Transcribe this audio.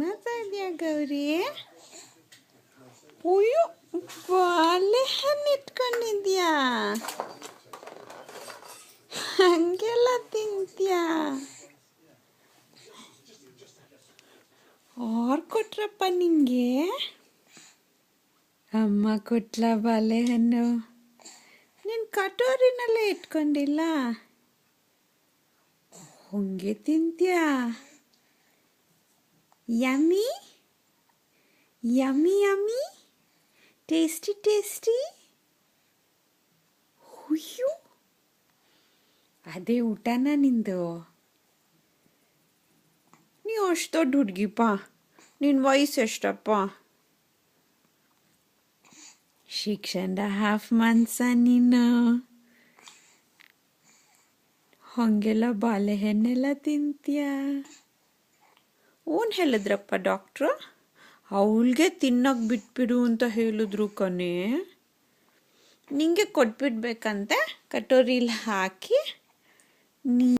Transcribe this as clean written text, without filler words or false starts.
ಮಾಡ್ತಾ ಇದೆಯಾ ಗೌರಿ? ಅಯ್ಯೋ, ಬಾಳೆಹಣ್ಣು ಇಟ್ಕೊಂಡಿದ್ಯಾ? ಹಂಗೆಲ್ಲ ತಿಂತ್ಯಾ? ಯಾರು ಕೊಟ್ರಪ್ಪ ನಿಂಗೆ? ಅಮ್ಮ ಕೊಟ್ಲ ಬಾಳೆಹಣ್ಣು? ನೀನು ಕಟೋರಿನಲ್ಲೇ ಇಟ್ಕೊಂಡಿಲ್ಲ? ಹಂಗೆ ತಿಂತ್ಯಾ? Yummy yummy yummy, tasty tasty. ಹುಯ್ಯು, ಅದೇ ಊಟನ ನಿಂದು? ನೀವು ಅಷ್ಟು ದೊಡ್ಡ ಹುಡುಗಿಪ್ಪ, ನಿನ್ನ ವಯಸ್ಸು ಎಷ್ಟಪ್ಪ? 6.5 months ನೀನು? ಹಂಗೆಲ್ಲ ಬಾಳೆಹಣ್ಣೆಲ್ಲ ತಿಂತೀಯಾ? Own ಹೇಳಿದ್ರಪ್ಪ doctor? ಅವಳಿಗೆ ತಿನ್ನೋಕೆ ಬಿಟ್ಬಿಡು ಅಂತ ಹೇಳಿದ್ರು ಕಣೆ. ನಿಂಗೆ ಕೊಟ್ಬಿಡ್ಬೇಕಂತೆ ಕಟೋರಿಲಿ ಹಾಕಿ.